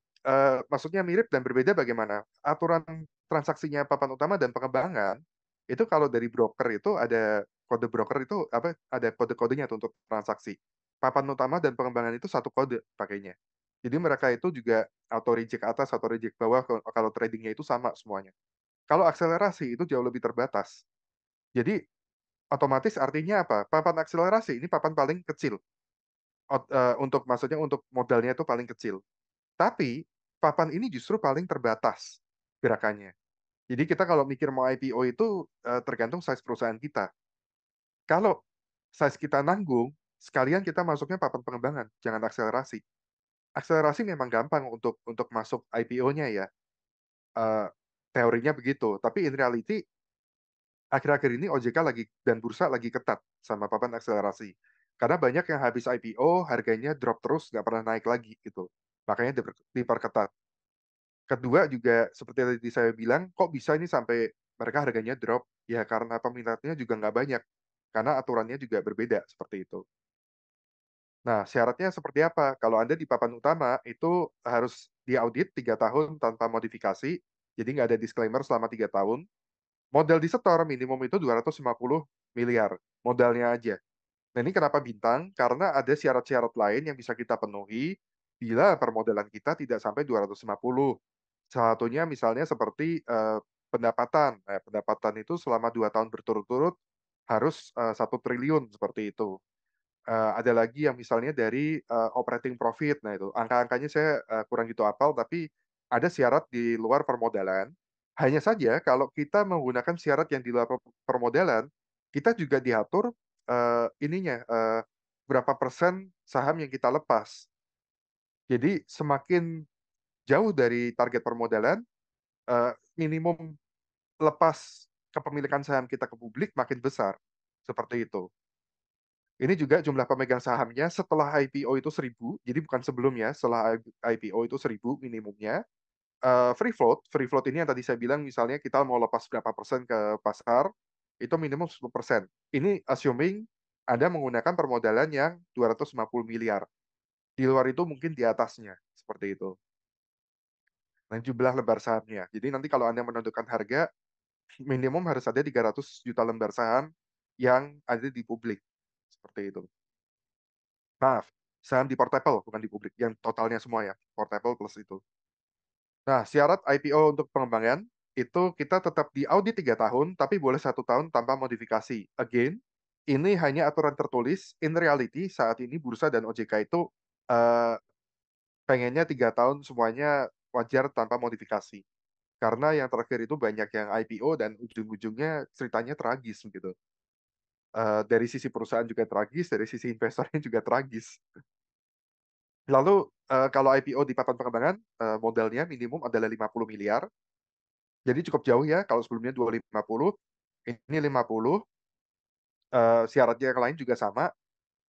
maksudnya mirip dan berbeda bagaimana? Aturan transaksinya papan utama dan pengembangan, itu kalau dari broker itu ada kode broker itu apa, ada kode-kodenya tuh untuk transaksi. Papan utama dan pengembangan itu satu kode pakainya. Jadi mereka itu juga auto reject atas, auto reject bawah, kalau tradingnya itu sama semuanya. Kalau akselerasi itu jauh lebih terbatas. Jadi otomatis artinya apa? Papan akselerasi ini papan paling kecil. untuk maksudnya untuk modalnya itu paling kecil. Tapi papan ini justru paling terbatas gerakannya. Jadi kita kalau mikir mau IPO itu tergantung size perusahaan kita. Kalau size kita nanggung, sekalian kita masuknya papan pengembangan, jangan akselerasi. Akselerasi memang gampang untuk masuk IPO-nya ya. Eh, Teorinya begitu, tapi in reality akhir-akhir ini OJK lagi dan bursa lagi ketat sama papan akselerasi. Karena banyak yang habis IPO harganya drop terus, nggak pernah naik lagi gitu. Makanya diperketat. Kedua juga seperti tadi saya bilang, kok bisa ini sampai mereka harganya drop? Ya karena peminatnya juga nggak banyak. Karena aturannya juga berbeda seperti itu. Nah, syaratnya seperti apa? Kalau Anda di papan utama itu harus diaudit 3 tahun tanpa modifikasi, jadi nggak ada disclaimer selama 3 tahun. Modal disetor minimum itu 250 miliar, modalnya aja. Nah, ini kenapa bintang? Karena ada syarat-syarat lain yang bisa kita penuhi bila permodalan kita tidak sampai 250. Salah satunya misalnya seperti pendapatan. Nah, pendapatan itu selama 2 tahun berturut-turut harus 1 triliun seperti itu. Ada lagi yang misalnya dari operating profit. Nah, itu angka-angkanya saya kurang gitu hafal, tapi ada syarat di luar permodalan. Hanya saja kalau kita menggunakan syarat yang di luar permodalan, kita juga diatur ininya berapa persen saham yang kita lepas. Jadi semakin jauh dari target permodalan, minimum lepas kepemilikan saham kita ke publik makin besar. Seperti itu. Ini juga jumlah pemegang sahamnya setelah IPO itu 1.000, jadi bukan sebelumnya, setelah IPO itu 1.000 minimumnya. Free float ini yang tadi saya bilang, misalnya kita mau lepas berapa persen ke pasar, itu minimum 10%. Ini assuming Anda menggunakan permodalan yang 250 miliar. Di luar itu mungkin di atasnya, seperti itu. Nah, jumlah lembar sahamnya. Jadi nanti kalau Anda menentukan harga, minimum harus ada 300 juta lembar saham yang ada di publik. Seperti itu. Maaf, saham di portable, bukan di publik. Yang totalnya semua ya, portable plus itu. Nah, syarat IPO untuk pengembangan, itu kita tetap diaudit 3 tahun, tapi boleh 1 tahun tanpa modifikasi. Again, ini hanya aturan tertulis. In reality, saat ini Bursa dan OJK itu eh, pengennya 3 tahun semuanya wajar tanpa modifikasi. Karena yang terakhir itu banyak yang IPO dan ujung-ujungnya ceritanya tragis gitu. Dari sisi perusahaan juga tragis, dari sisi investornya juga tragis. Lalu kalau IPO di papan pengembangan, modalnya minimum adalah 50 miliar. Jadi cukup jauh ya, kalau sebelumnya 250, ini 50. Syaratnya yang lain juga sama,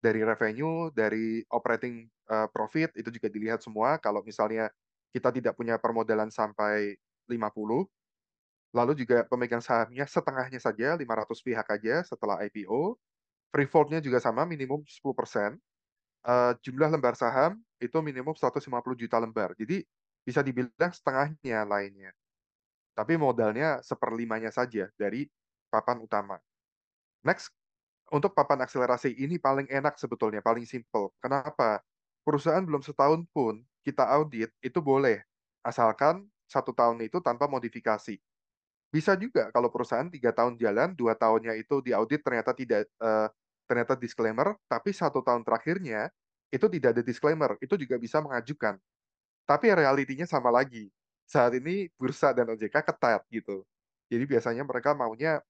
dari revenue, dari operating profit, itu juga dilihat semua. Kalau misalnya kita tidak punya permodalan sampai 50, lalu juga pemegang sahamnya setengahnya saja, 500 pihak aja setelah IPO. Free float-nya juga sama, minimum 10%. Jumlah lembar saham itu minimum 150 juta lembar. Jadi bisa dibilang setengahnya lainnya. Tapi modalnya seperlimanya saja dari papan utama. Next, untuk papan akselerasi ini paling enak sebetulnya, paling simple. Kenapa? Perusahaan belum setahun pun kita audit, itu boleh. Asalkan 1 tahun itu tanpa modifikasi. Bisa juga kalau perusahaan 3 tahun jalan, 2 tahunnya itu diaudit ternyata tidak ternyata disclaimer, tapi 1 tahun terakhirnya itu tidak ada disclaimer, itu juga bisa mengajukan. Tapi realitinya sama lagi. Saat ini bursa dan OJK ketat gitu. Jadi biasanya mereka maunya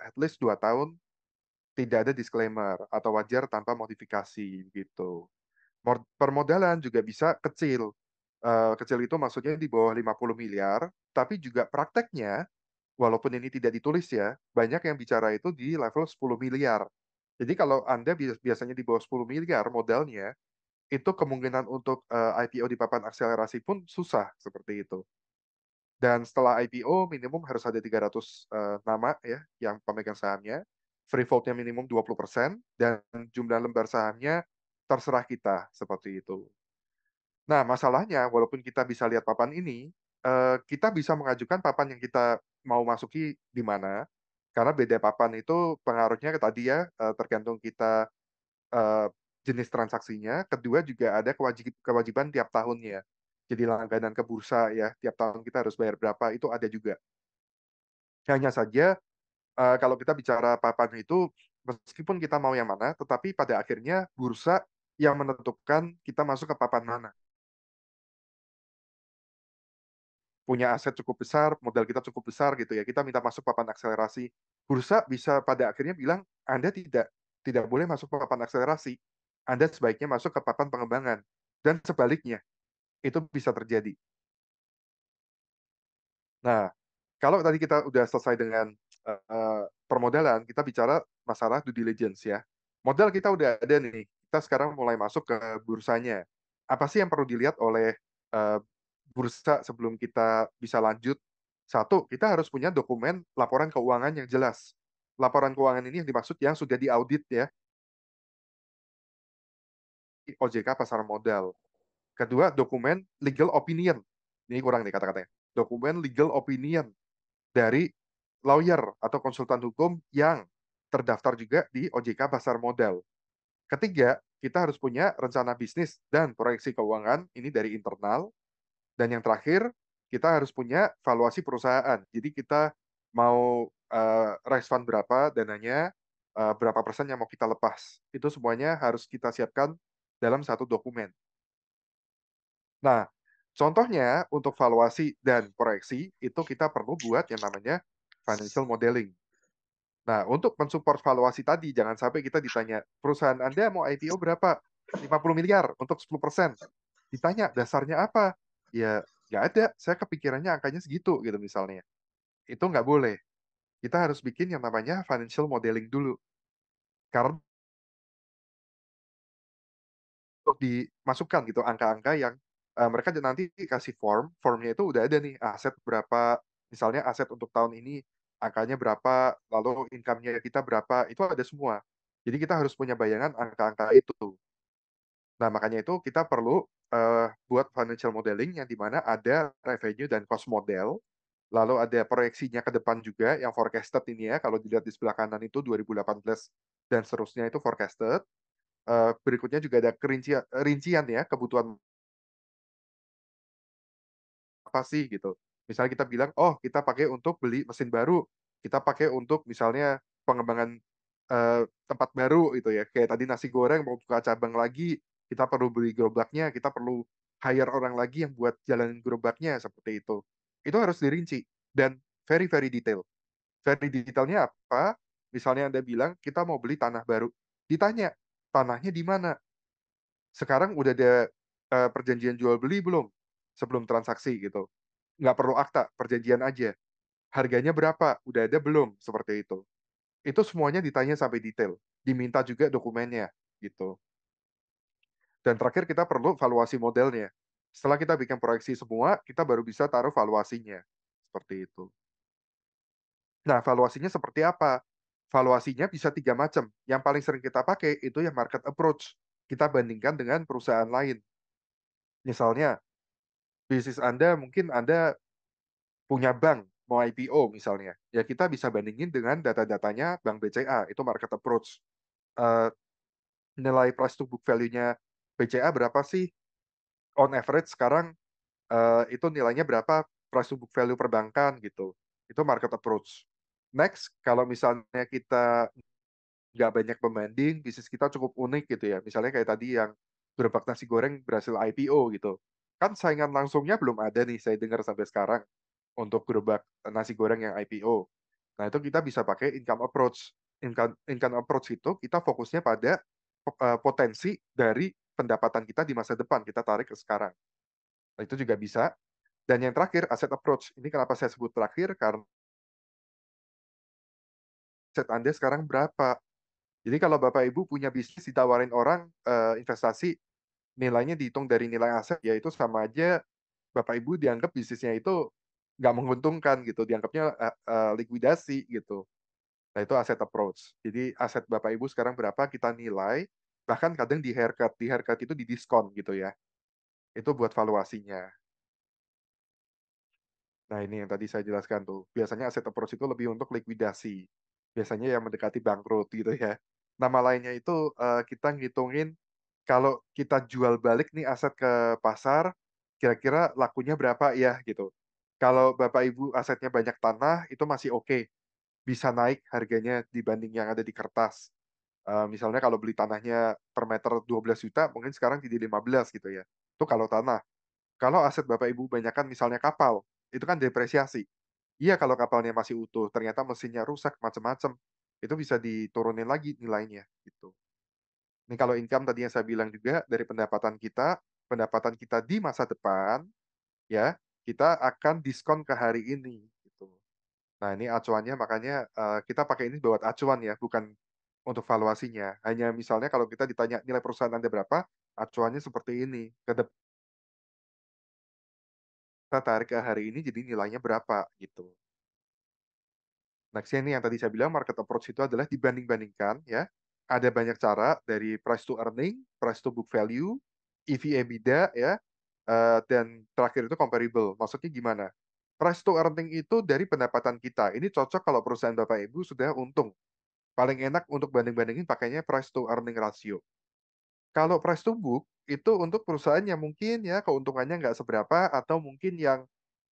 at least 2 tahun tidak ada disclaimer atau wajar tanpa modifikasi gitu. Permodalan juga bisa kecil. Kecil itu maksudnya di bawah 50 miliar, tapi juga prakteknya walaupun ini tidak ditulis ya, banyak yang bicara itu di level 10 miliar. Jadi kalau Anda biasanya di bawah 10 miliar modalnya, itu kemungkinan untuk IPO di papan akselerasi pun susah seperti itu. Dan setelah IPO minimum harus ada 300 nama ya yang pemegang sahamnya. Free float-nya minimum 20% dan jumlah lembar sahamnya terserah kita seperti itu. Nah, masalahnya walaupun kita bisa lihat papan ini, kita bisa mengajukan papan yang kita mau masuki di mana. Karena beda papan itu pengaruhnya ke tadi ya, tergantung kita eh, jenis transaksinya. Kedua juga ada kewajiban tiap tahunnya. Jadi langganan ke bursa ya, tiap tahun kita harus bayar berapa, itu ada juga. Hanya saja kalau kita bicara papan itu, meskipun kita mau yang mana, tetapi pada akhirnya bursa yang menentukan kita masuk ke papan mana. Punya aset cukup besar, modal kita cukup besar gitu ya, kita minta masuk papan akselerasi. Bursa bisa pada akhirnya bilang, Anda tidak boleh masuk ke papan akselerasi. Anda sebaiknya masuk ke papan pengembangan. Dan sebaliknya, itu bisa terjadi. Nah, kalau tadi kita udah selesai dengan permodalan, kita bicara masalah due diligence ya. Modal kita udah ada nih, kita sekarang mulai masuk ke bursanya. Apa sih yang perlu dilihat oleh eh, bursa sebelum kita bisa lanjut? Satu, kita harus punya dokumen laporan keuangan yang jelas. Laporan keuangan ini yang dimaksud yang sudah diaudit ya, di OJK pasar modal. Kedua, dokumen legal opinion. Ini kurang nih kata-katanya. Dokumen legal opinion dari lawyer atau konsultan hukum yang terdaftar juga di OJK Pasar Modal. Ketiga, kita harus punya rencana bisnis dan proyeksi keuangan, ini dari internal. Dan yang terakhir, kita harus punya valuasi perusahaan. Jadi kita mau raise fund berapa dananya, berapa persen yang mau kita lepas. Itu semuanya harus kita siapkan dalam satu dokumen. Nah, contohnya untuk valuasi dan proyeksi, itu kita perlu buat yang namanya financial modeling. Nah, untuk mensupport valuasi tadi, jangan sampai kita ditanya, perusahaan Anda mau IPO berapa? 50 miliar untuk 10%. Ditanya, dasarnya apa? Ya, nggak ada. Saya kepikirannya angkanya segitu, gitu misalnya. Itu nggak boleh. Kita harus bikin yang namanya financial modeling dulu. Karena untuk dimasukkan gitu, angka-angka yang mereka nanti kasih formnya itu udah ada nih, aset berapa, misalnya aset untuk tahun ini, angkanya berapa, lalu income-nya kita berapa, itu ada semua. Jadi kita harus punya bayangan angka-angka itu. Nah, makanya itu kita perlu buat financial modeling yang dimana ada revenue dan cost model, lalu ada proyeksinya ke depan juga yang forecasted ini ya, kalau dilihat di sebelah kanan itu 2018 dan seterusnya itu forecasted. Berikutnya juga ada rincian ya, kebutuhan apa sih gitu. Misalnya kita bilang, oh kita pakai untuk beli mesin baru, kita pakai untuk misalnya pengembangan tempat baru gitu ya. Kayak tadi nasi goreng mau buka cabang lagi, kita perlu beli gerobaknya, kita perlu hire orang lagi yang buat jalanin gerobaknya seperti itu. Itu harus dirinci dan very very detail. Very detailnya apa? Misalnya Anda bilang kita mau beli tanah baru. Ditanya, tanahnya di mana? Sekarang udah ada perjanjian jual beli belum? Sebelum transaksi gitu. Nggak perlu akta, perjanjian aja. Harganya berapa? Udah ada belum? Seperti itu. Itu semuanya ditanya sampai detail. Diminta juga dokumennya gitu. Dan terakhir kita perlu valuasi modelnya. Setelah kita bikin proyeksi semua, kita baru bisa taruh valuasinya. Seperti itu. Nah, valuasinya seperti apa? Valuasinya bisa tiga macam. Yang paling sering kita pakai itu yang market approach. Kita bandingkan dengan perusahaan lain. Misalnya, bisnis Anda mungkin Anda punya bank mau IPO misalnya, ya kita bisa bandingin dengan data-datanya Bank BCA, itu market approach. Eh, Nilai price to book value-nya BCA berapa sih? On average sekarang itu nilainya berapa price to book value perbankan gitu. Itu market approach. Next, kalau misalnya kita nggak banyak pembanding, bisnis kita cukup unik gitu ya. Misalnya kayak tadi yang gerobak nasi goreng berhasil IPO gitu. Kan saingan langsungnya belum ada nih, saya dengar sampai sekarang untuk gerobak nasi goreng yang IPO. Nah, itu kita bisa pakai income approach. Income approach itu kita fokusnya pada potensi dari pendapatan kita di masa depan, kita tarik ke sekarang. Nah, itu juga bisa. Dan yang terakhir, asset approach. Ini kenapa saya sebut terakhir, karena aset Anda sekarang berapa. Jadi kalau Bapak Ibu punya bisnis ditawarin orang investasi, nilainya dihitung dari nilai aset, ya itu sama aja Bapak Ibu dianggap bisnisnya itu nggak menguntungkan gitu, dianggapnya likuidasi gitu. Nah itu aset approach. Jadi aset Bapak Ibu sekarang berapa kita nilai, bahkan kadang di haircut itu didiskon gitu ya. Itu buat valuasinya. Nah ini yang tadi saya jelaskan tuh. Biasanya aset approach itu lebih untuk likuidasi. Biasanya yang mendekati bangkrut gitu ya. Nama lainnya itu kita ngitungin kalau kita jual balik nih aset ke pasar, kira-kira lakunya berapa ya gitu. Kalau Bapak Ibu asetnya banyak tanah, itu masih oke. Bisa naik harganya dibanding yang ada di kertas. Misalnya kalau beli tanahnya per meter 12 juta, mungkin sekarang jadi 15 gitu ya. Itu kalau tanah. Kalau aset Bapak Ibu banyakkan misalnya kapal, itu kan depresiasi. Iya kalau kapalnya masih utuh, ternyata mesinnya rusak, macam-macam, itu bisa diturunin lagi nilainya gitu. Ini kalau income tadi yang saya bilang juga dari pendapatan kita di masa depan, ya kita akan diskon ke hari ini gitu. Nah ini acuannya makanya kita pakai ini buat acuan ya, bukan untuk valuasinya. Hanya misalnya kalau kita ditanya nilai perusahaan Anda berapa, acuannya seperti ini. Kita tarik ke hari ini jadi nilainya berapa gitu. Nextnya ini yang tadi saya bilang market approach itu adalah dibanding-bandingkan ya. Ada banyak cara dari price to earning, price to book value, EV/EBITDA ya, dan terakhir itu comparable. Maksudnya gimana? Price to earning itu dari pendapatan kita. Ini cocok kalau perusahaan Bapak Ibu sudah untung. Paling enak untuk banding-bandingin pakainya price to earning ratio. Kalau price to book itu untuk perusahaan yang mungkin ya keuntungannya nggak seberapa atau mungkin yang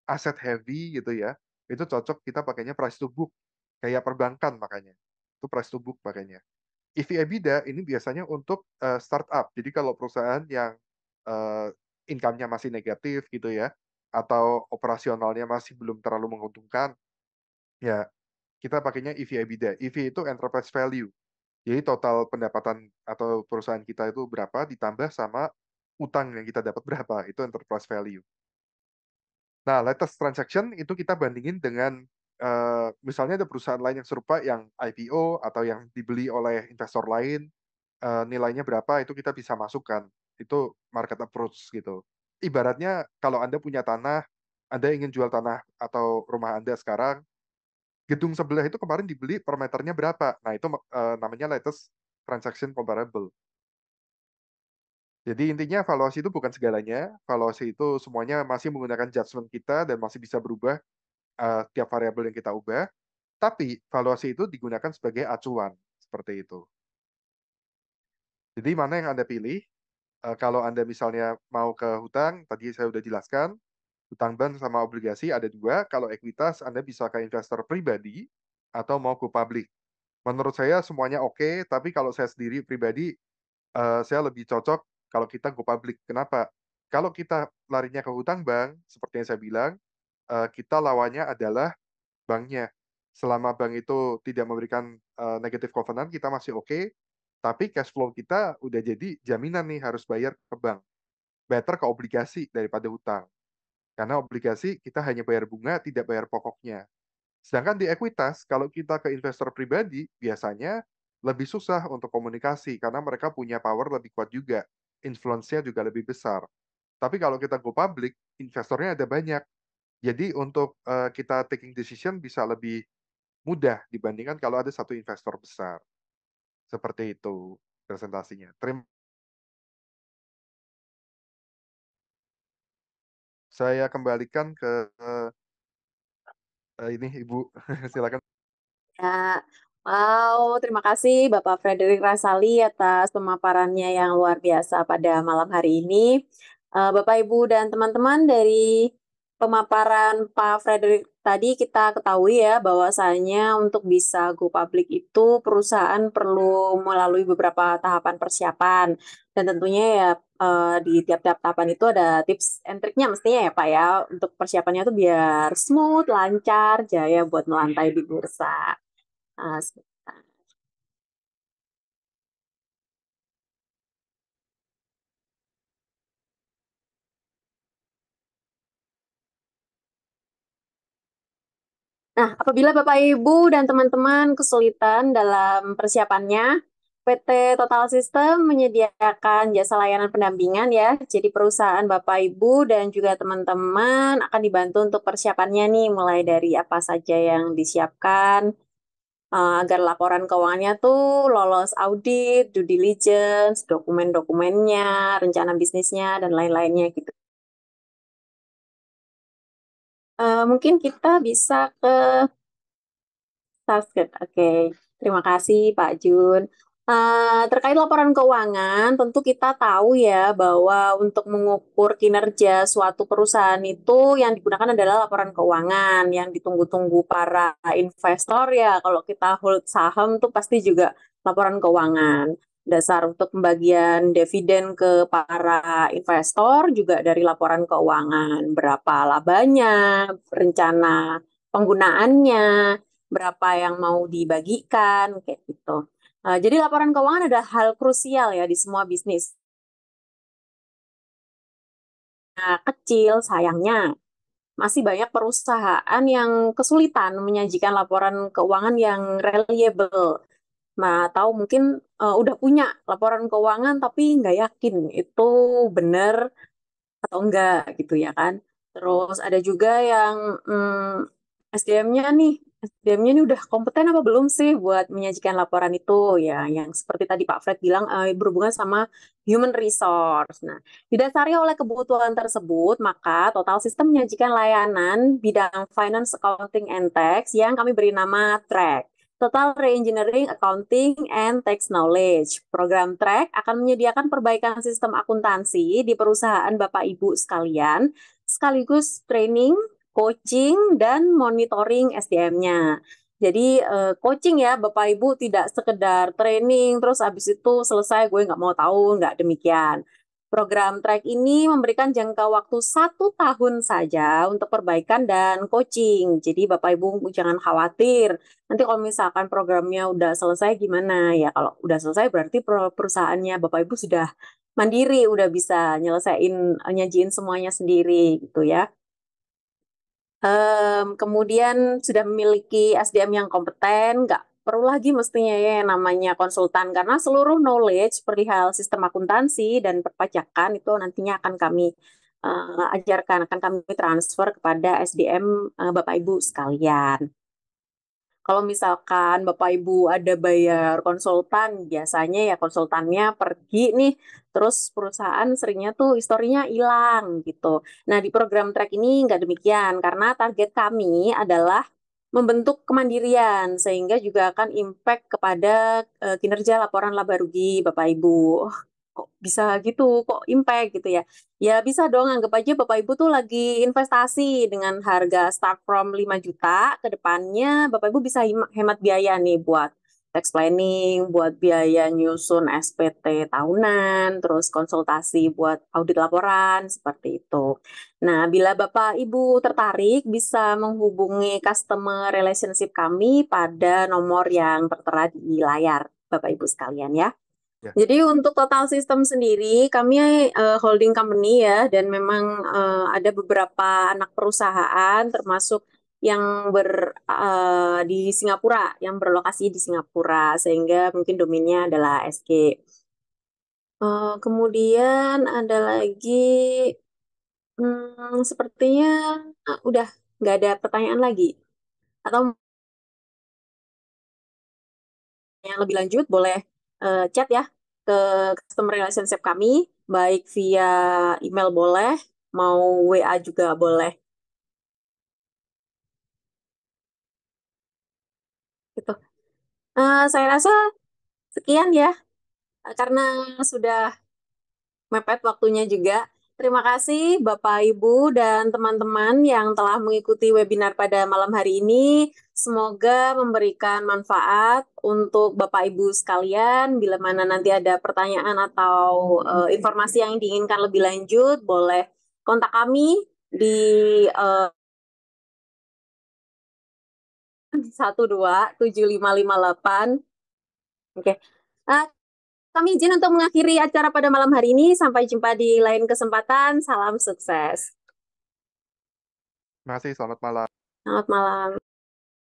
aset heavy gitu ya. Itu cocok kita pakainya price to book kayak perbankan makanya. Itu price to book makanya. EV/EBITDA ini biasanya untuk startup. Jadi kalau perusahaan yang eh, income-nya masih negatif gitu ya atau operasionalnya masih belum terlalu menguntungkan, ya kita pakainya EV/EBITDA. EV itu enterprise value. Jadi total pendapatan atau perusahaan kita itu berapa ditambah sama utang yang kita dapat berapa, itu enterprise value. Nah, latest transaction itu kita bandingin dengan misalnya ada perusahaan lain yang serupa yang IPO atau yang dibeli oleh investor lain, nilainya berapa itu kita bisa masukkan. Itu market approach gitu. Ibaratnya kalau Anda punya tanah, Anda ingin jual tanah atau rumah Anda sekarang, gedung sebelah itu kemarin dibeli per meternya berapa. Nah, itu namanya latest transaction comparable. Jadi intinya valuasi itu bukan segalanya. Valuasi itu semuanya masih menggunakan judgment kita dan masih bisa berubah tiap variabel yang kita ubah. Tapi valuasi itu digunakan sebagai acuan seperti itu. Jadi mana yang Anda pilih? Kalau Anda misalnya mau ke hutang, tadi saya sudah jelaskan, hutang bank sama obligasi ada dua. Kalau ekuitas, Anda bisa ke investor pribadi atau mau ke publik. Menurut saya semuanya oke, tapi kalau saya sendiri pribadi, saya lebih cocok kalau kita go public. Kenapa? Kalau kita larinya ke hutang bank, seperti yang saya bilang, kita lawannya adalah banknya. Selama bank itu tidak memberikan negative covenant, kita masih oke. Tapi cash flow kita udah jadi jaminan nih harus bayar ke bank. Better ke obligasi daripada hutang. Karena obligasi kita hanya bayar bunga, tidak bayar pokoknya. Sedangkan di ekuitas, kalau kita ke investor pribadi, biasanya lebih susah untuk komunikasi karena mereka punya power lebih kuat juga. Influence-nya juga lebih besar. Tapi kalau kita go public, investornya ada banyak. Jadi untuk kita taking decision bisa lebih mudah dibandingkan kalau ada satu investor besar. Seperti itu presentasinya. Saya kembalikan ke ini Ibu. Silakan. Ya, wow, terima kasih Bapak Frederick Rasali atas pemaparannya yang luar biasa pada malam hari ini. Bapak, Ibu, dan teman-teman, dari pemaparan Pak Frederick tadi kita ketahui ya bahwasanya untuk bisa go public itu perusahaan perlu melalui beberapa tahapan persiapan. Dan tentunya ya di tiap-tiap tahapan itu ada tips and triknya mestinya ya Pak ya untuk persiapannya itu biar smooth, lancar, jaya buat melantai di bursa. Sebentar. Nah, apabila Bapak Ibu dan teman-teman kesulitan dalam persiapannya, PT Total System menyediakan jasa layanan pendampingan ya. Jadi perusahaan Bapak Ibu dan juga teman-teman akan dibantu untuk persiapannya nih, mulai dari apa saja yang disiapkan agar laporan keuangannya tuh lolos audit, due diligence, dokumen-dokumennya, rencana bisnisnya, dan lain-lainnya gitu. Mungkin kita bisa ke Subscribe. Oke, terima kasih Pak Jun. Terkait laporan keuangan, tentu kita tahu ya bahwa untuk mengukur kinerja suatu perusahaan itu yang digunakan adalah laporan keuangan yang ditunggu-tunggu para investor ya. Kalau kita hold saham tuh pasti juga laporan keuangan. Dasar untuk pembagian dividen ke para investor juga dari laporan keuangan. Berapa labanya, rencana penggunaannya, berapa yang mau dibagikan, kayak gitu. Jadi laporan keuangan adalah hal krusial ya di semua bisnis. Nah, kecil sayangnya masih banyak perusahaan yang kesulitan menyajikan laporan keuangan yang reliable. Nah, atau mungkin udah punya laporan keuangan tapi nggak yakin itu benar atau enggak gitu ya kan. Terus ada juga yang SDM-nya nih udah kompeten apa belum sih buat menyajikan laporan itu ya, yang seperti tadi Pak Fred bilang berhubungan sama human resource. Nah, didasari oleh kebutuhan tersebut, maka Total System menyajikan layanan bidang finance, accounting, and tax yang kami beri nama TRACK. Total Reengineering Accounting and Tax Knowledge. Program TRACK akan menyediakan perbaikan sistem akuntansi di perusahaan Bapak Ibu sekalian, sekaligus training, coaching, dan monitoring SDM-nya. Jadi coaching ya Bapak Ibu, tidak sekedar training terus habis itu selesai gue nggak mau tahu, nggak demikian. Program track ini memberikan jangka waktu 1 tahun saja untuk perbaikan dan coaching. Jadi Bapak Ibu jangan khawatir. Nanti kalau misalkan programnya udah selesai gimana ya? Kalau udah selesai berarti perusahaannya Bapak Ibu sudah mandiri, udah bisa nyelesain, nyajiin semuanya sendiri gitu ya. Kemudian sudah memiliki SDM yang kompeten, nggak perlu lagi mestinya ya yang namanya konsultan, karena seluruh knowledge perihal sistem akuntansi dan perpajakan itu nantinya akan kami ajarkan, akan kami transfer kepada SDM Bapak Ibu sekalian. Kalau misalkan Bapak Ibu ada bayar konsultan, biasanya ya konsultannya pergi nih, terus perusahaan seringnya tuh historinya hilang gitu. Nah, di program track ini nggak demikian, karena target kami adalah membentuk kemandirian, sehingga juga akan impact kepada kinerja laporan laba rugi Bapak Ibu. Oh, kok bisa gitu, kok impact gitu ya. Ya bisa dong, anggap aja Bapak Ibu tuh lagi investasi dengan harga start from 5 juta, ke depannya Bapak Ibu bisa hemat biaya nih buat tax planning, buat biaya nyusun SPT tahunan, terus konsultasi buat audit laporan, seperti itu. Nah, bila Bapak Ibu tertarik, bisa menghubungi customer relationship kami pada nomor yang tertera di layar, Bapak Ibu sekalian ya. Ya. Jadi untuk Total System sendiri, kami holding company ya, dan memang ada beberapa anak perusahaan, termasuk yang di Singapura, yang berlokasi di Singapura, sehingga mungkin domainnya adalah SG. Kemudian ada lagi, sepertinya udah nggak ada pertanyaan lagi. Atau yang lebih lanjut boleh chat ya ke customer relationship kami, baik via email boleh, mau WA juga boleh. Gitu. Saya rasa sekian ya, karena sudah mepet waktunya juga. Terima kasih Bapak, Ibu, dan teman-teman yang telah mengikuti webinar pada malam hari ini. Semoga memberikan manfaat untuk Bapak, Ibu sekalian. Bila mana nanti ada pertanyaan atau informasi yang diinginkan lebih lanjut, boleh kontak kami di 127558. Oke. Uh, Kami izin untuk mengakhiri acara pada malam hari ini. Sampai jumpa di lain kesempatan. Salam sukses. Terima kasih, selamat malam. Selamat malam.